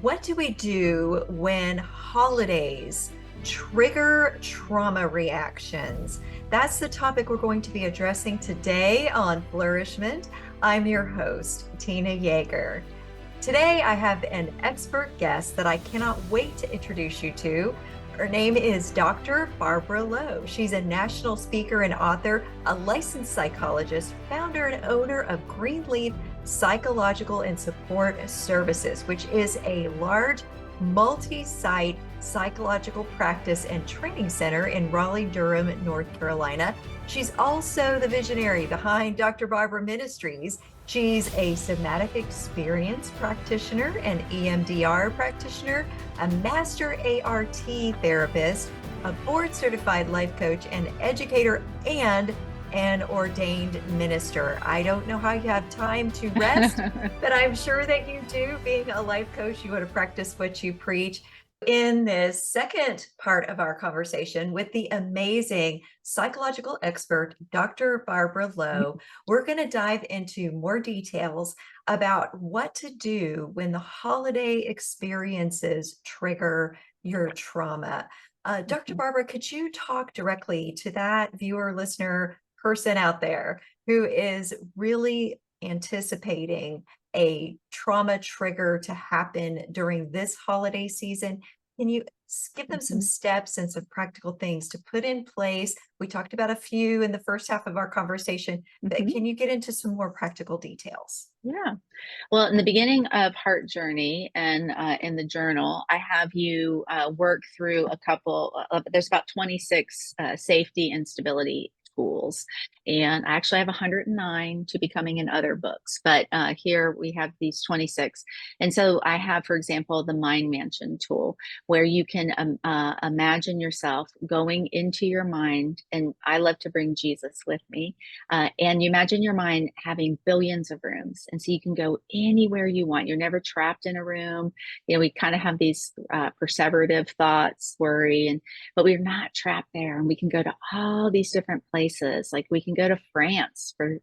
What do we do when holidays trigger trauma reactions? That's the topic we're going to be addressing today on Flourish-Meant. I'm your host, Tina Yeager. Today, I have an expert guest that I cannot wait to introduce you to. Her name is Dr. Barbara Lowe. She's a national speaker and author, a licensed psychologist, founder and owner of Greenleaf Psychological and Support Services, which is a large multi-site psychological practice and training center in Raleigh-Durham, North Carolina. She's also the visionary behind Dr. Barbara Ministries. She's a somatic experience practitioner, an EMDR practitioner, a master ART therapist, a board-certified life coach and educator, and an ordained minister. I don't know how you have time to rest, but I'm sure that you do. Being a life coach, you want to practice what you preach. In this second part of our conversation with the amazing psychological expert, Dr. Barbara Lowe, we're going to dive into more details about what to do when the holiday experiences trigger your trauma. Dr. Barbara, could you talk directly to that viewer, listener, person out there who is really anticipating a trauma trigger to happen during this holiday season? Can you give them some steps and some practical things to put in place? We talked about a few in the first half of our conversation, but can you get into some more practical details? Yeah. Well, in the beginning of Heart Journey and in the journal, I have you work through a couple there's about 26 safety and stability tools. And I actually have 109 to be coming in other books, but here we have these 26. And so I have, for example, the Mind Mansion tool, where you can imagine yourself going into your mind. And I love to bring Jesus with me. And you imagine your mind having billions of rooms. And so you can go anywhere you want. You're never trapped in a room. You know, we kind of have these perseverative thoughts, worry, but we're not trapped there. And we can go to all these different places. Like we can go to France for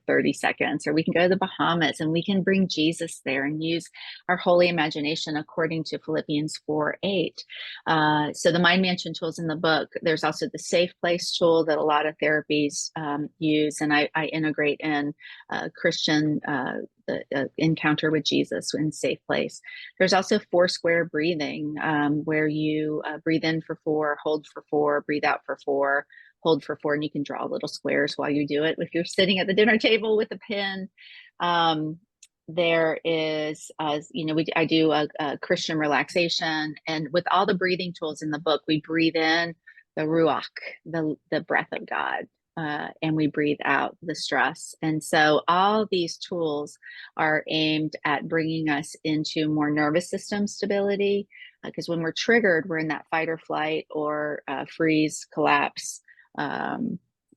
30 seconds, or we can go to the Bahamas, and we can bring Jesus there and use our holy imagination according to Philippians 4:8. So the Mind Mansion tools in the book, there's also the Safe Place tool that a lot of therapies use, and I integrate in Christian the encounter with Jesus in Safe Place. There's also 4 square breathing, where you breathe in for 4, hold for 4, breathe out for 4, hold for 4, and you can draw little squares while you do it. If you're sitting at the dinner table with a pen, there is, I do a Christian relaxation, and with all the breathing tools in the book, we breathe in the Ruach, the breath of God. And we breathe out the stress. And so all these tools are aimed at bringing us into more nervous system stability, because when we're triggered, we're in that fight or flight or freeze, collapse,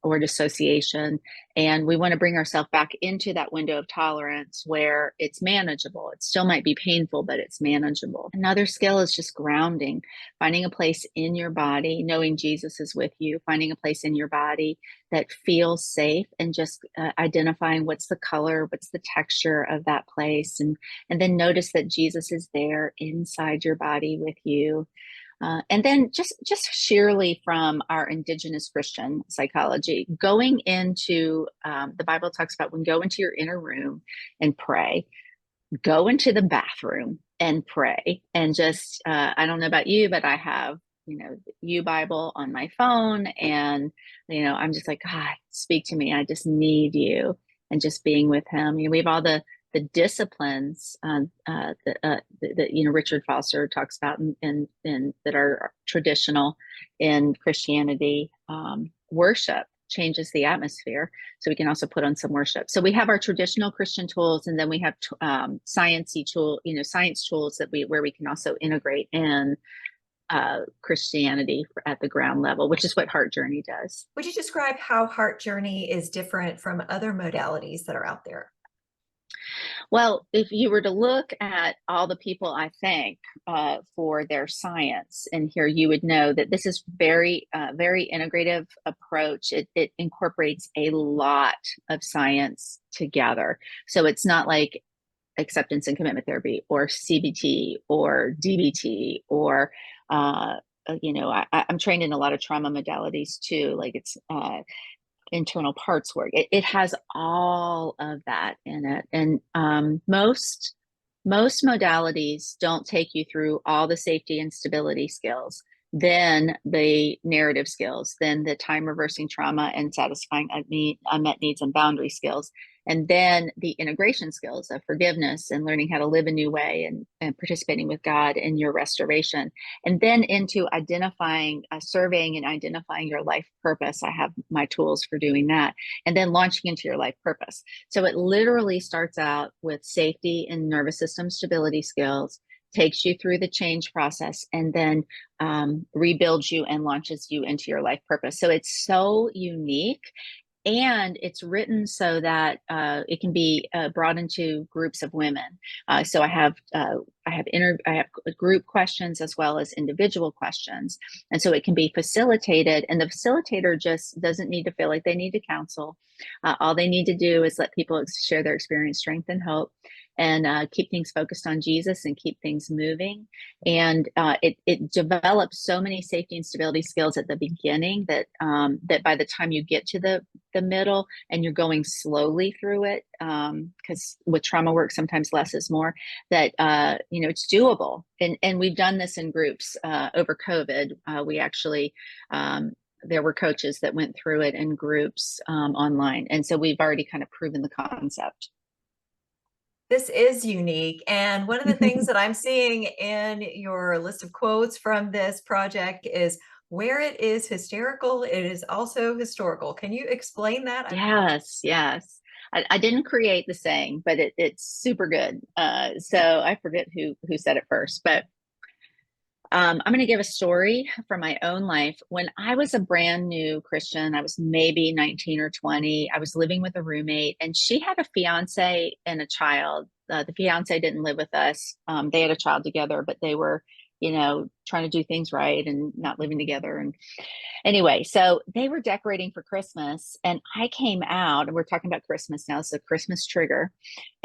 or dissociation. And we want to bring ourselves back into that window of tolerance where it's manageable. It still might be painful, but it's manageable. Another skill is just grounding, finding a place in your body, knowing Jesus is with you, finding a place in your body that feels safe, and just identifying what's the color, what's the texture of that place. And then notice that Jesus is there inside your body with you. And then just sheerly from our indigenous Christian psychology, going into the Bible talks about when go into your inner room and pray, go into the bathroom and pray, and just I don't know about you, but I have the U Bible on my phone, and I'm just like, God, speak to me. I just need you, and just being with Him. We have all the disciplines that Richard Foster talks about and that are traditional in Christianity. Worship changes the atmosphere, so we can also put on some worship. So we have our traditional Christian tools, and then we have science tools where we can also integrate in Christianity at the ground level, which is what Heart Journey does. Would you describe how Heart Journey is different from other modalities that are out there? Well, if you were to look at all the people I thank for their science, and here you would know that this is very integrative approach. It incorporates a lot of science together. So it's not like acceptance and commitment therapy, or CBT, or DBT, or I'm trained in a lot of trauma modalities too. Like it's internal parts work. It has all of that in it. And most modalities don't take you through all the safety and stability skills, then the narrative skills, then the time reversing trauma and satisfying unmet needs and boundary skills, and then the integration skills of forgiveness and learning how to live a new way, and participating with God in your restoration, and then into identifying, surveying and identifying your life purpose. I have my tools for doing that, and then launching into your life purpose. So it literally starts out with safety and nervous system stability skills, takes you through the change process, and then rebuilds you and launches you into your life purpose. So it's so unique. And it's written so that it can be brought into groups of women. So I have group questions as well as individual questions, and so it can be facilitated. And the facilitator just doesn't need to feel like they need to counsel. All they need to do is let people share their experience, strength, and hope, and keep things focused on Jesus and keep things moving. And it develops so many safety and stability skills at the beginning that that by the time you get to the middle and you're going slowly through it, because with trauma work sometimes less is more, that it's doable. And we've done this in groups over COVID. We actually there were coaches that went through it in groups online, and so we've already kind of proven the concept. This is unique. And one of the things that I'm seeing in your list of quotes from this project is, where it is hysterical, it is also historical. Can you explain that? Yes, yes. I didn't create the saying, but it's super good. So I forget who said it first, but I'm going to give a story from my own life. When I was a brand new Christian, I was maybe 19 or 20. I was living with a roommate, and she had a fiance and a child. The fiance didn't live with us. They had a child together, but they were, trying to do things right and not living together. And anyway, so they were decorating for Christmas, and I came out, and we're talking about Christmas now, so Christmas trigger.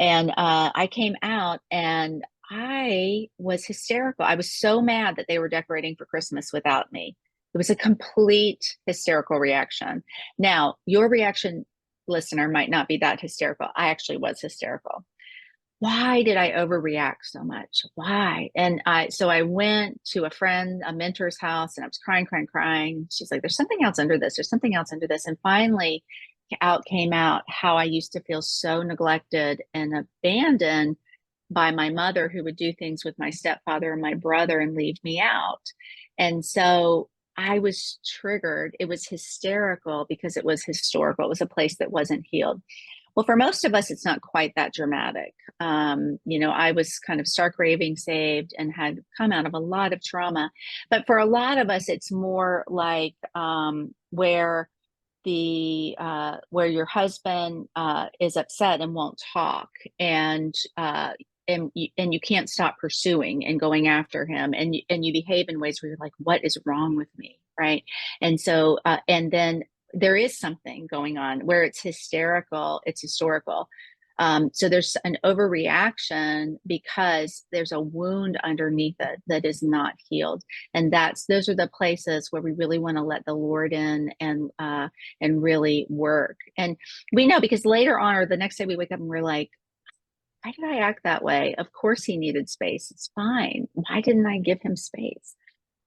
And I came out, and I was hysterical. I was so mad that they were decorating for Christmas without me. It was a complete hysterical reaction. Now, your reaction, listener, might not be that hysterical. I actually was hysterical. Why did I overreact so much? Why? And so I went to a mentor's house, and I was crying, crying, crying. She's like, there's something else under this. There's something else under this. And finally came out how I used to feel so neglected and abandoned by my mother, who would do things with my stepfather and my brother and leave me out. And so I was triggered. It was hysterical because it was historical. It was a place that wasn't healed. Well, for most of us, it's not quite that dramatic. I was kind of stark raving saved and had come out of a lot of trauma. But for a lot of us, it's more like where your husband is upset and won't talk, and you can't stop pursuing and going after him, and you behave in ways where you're like, what is wrong with me, right? And so and then there is something going on where it's hysterical, it's historical. So there's an overreaction because there's a wound underneath it that is not healed, and those are the places where we really want to let the Lord in and really work. And we know, because later on, or the next day, we wake up and we're like, why did I act that way? Of course he needed space. It's fine. Why didn't I give him space?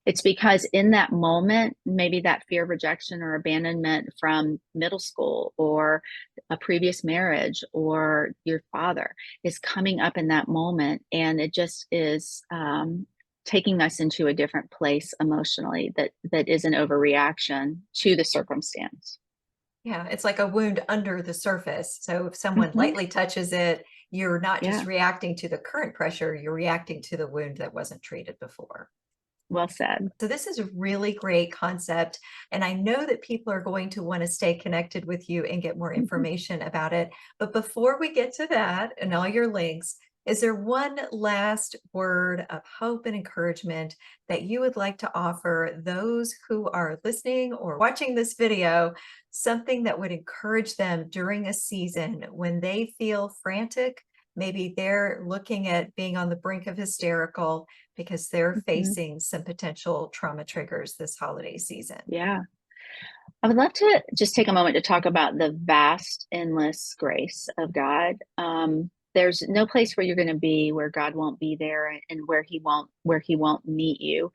It's because in that moment, maybe that fear of rejection or abandonment from middle school or a previous marriage or your father is coming up in that moment. And it just is taking us into a different place emotionally that is an overreaction to the circumstance. Yeah, it's like a wound under the surface. So if someone Mm-hmm. lightly touches it, you're not just Yeah, reacting to the current pressure, you're reacting to the wound that wasn't treated before. well said. So this is a really great concept. And I know that people are going to want to stay connected with you and get more Mm-hmm. information about it. But before we get to that and all your links, is there one last word of hope and encouragement that you would like to offer those who are listening or watching this video, something that would encourage them during a season when they feel frantic, maybe they're looking at being on the brink of hysterical because they're Mhm. facing some potential trauma triggers this holiday season. Yeah. I would love to just take a moment to talk about the vast, endless grace of God. There's no place where you're going to be where God won't be there, and where he won't meet you.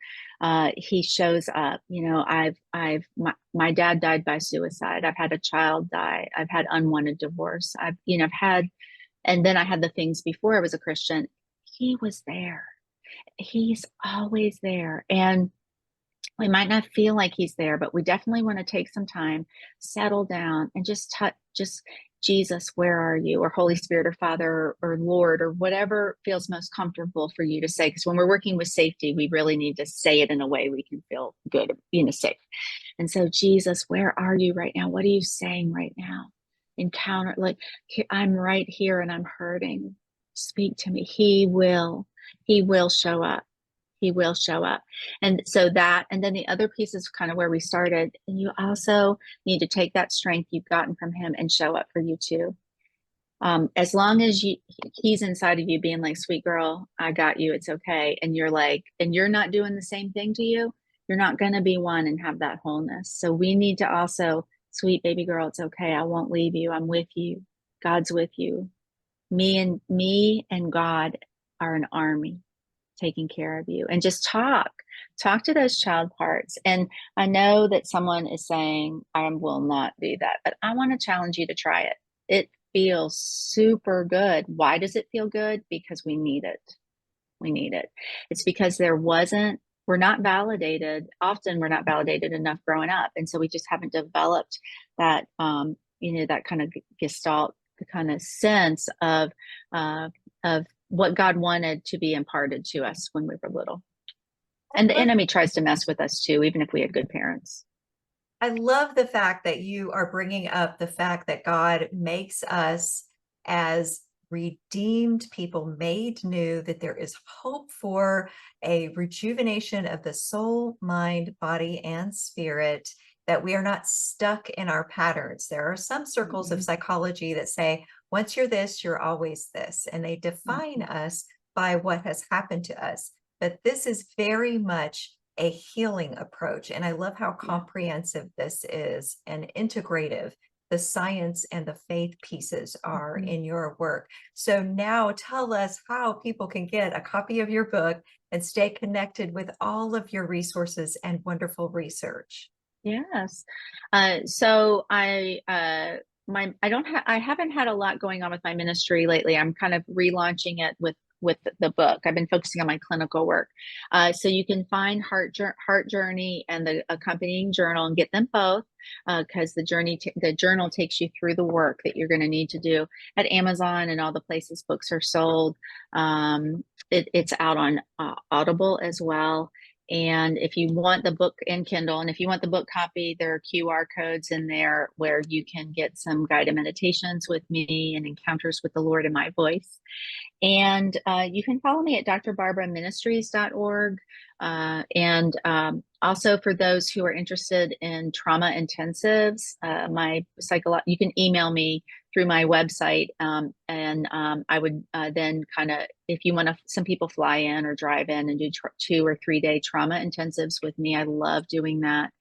He shows up. My dad died by suicide. I've had a child die. I've had unwanted divorce. I've had, and then I had the things before I was a Christian. He was there. He's always there, and we might not feel like he's there, but we definitely want to take some time, settle down, and just touch, just Jesus, where are you? Or Holy Spirit, or Father, or Lord, or whatever feels most comfortable for you to say. Because when we're working with safety, we really need to say it in a way we can feel good, safe. And so, Jesus, where are you right now? What are you saying right now? Encounter, like, I'm right here and I'm hurting. Speak to me. He will show up. He will show up. And so that, and then the other piece is kind of where we started. And you also need to take that strength you've gotten from him and show up for you too. As long as he's inside of you being like, sweet girl, I got you. It's okay. And you're like, and you're not doing the same thing to you. You're not going to be one and have that wholeness. So we need to also, sweet baby girl, it's okay. I won't leave you. I'm with you. God's with you. Me and God are an army taking care of you. And just talk to those child parts. And I know that someone is saying, I will not do that, but I want to challenge you to try it. It feels super good. Why does it feel good? Because we need it. We need it. It's because we're not validated. Often we're not validated enough growing up. And so we just haven't developed that, that kind of gestalt, the kind of sense of what God wanted to be imparted to us when we were little. And the enemy tries to mess with us too, even if we had good parents. I love the fact that you are bringing up the fact that God makes us as redeemed people made new, that there is hope for a rejuvenation of the soul, mind, body, and spirit, that we are not stuck in our patterns. There are some circles of Mhm. psychology that say, once you're this, you're always this, and they define Mhm. us by what has happened to us. But this is very much a healing approach. And I love how Yeah. comprehensive this is and integrative the science and the faith pieces are Mhm. in your work. So now tell us how people can get a copy of your book and stay connected with all of your resources and wonderful research. Yes. So I haven't had a lot going on with my ministry lately. I'm kind of relaunching it with the book. I've been focusing on my clinical work. So you can find Heart Journey and the accompanying journal and get them both, because the journal takes you through the work that you're going to need to do at Amazon and all the places books are sold. It's out on Audible as well. And if you want the book in Kindle, and if you want the book copy, there are QR codes in there where you can get some guided meditations with me and encounters with the Lord in my voice. And you can follow me at drbarbaraministries.org. And also for those who are interested in trauma intensives, you can email me through my website. And I would then kind of, if you want to, some people fly in or drive in and do 2 or 3 day trauma intensives with me. I love doing that.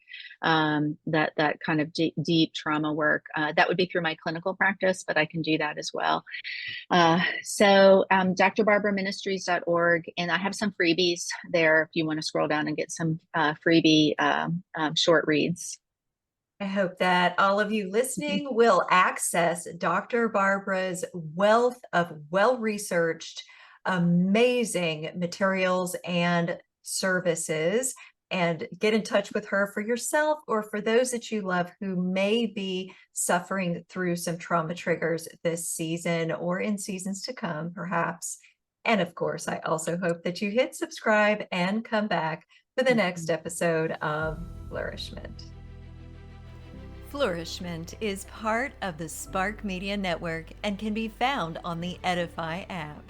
That kind of deep trauma work. That would be through my clinical practice, but I can do that as well. drbarbaraministries.org, and I have some freebies there if you want to scroll down and get some freebie short reads. I hope that all of you Mhm. listening will access Dr. Barbara's wealth of well-researched, amazing materials and services, and get in touch with her for yourself or for those that you love who may be suffering through some trauma triggers this season or in seasons to come, perhaps. And of course, I also hope that you hit subscribe and come back for the next Mhm. episode of Flourishment. Flourishment is part of the Spark Media Network and can be found on the Edify app.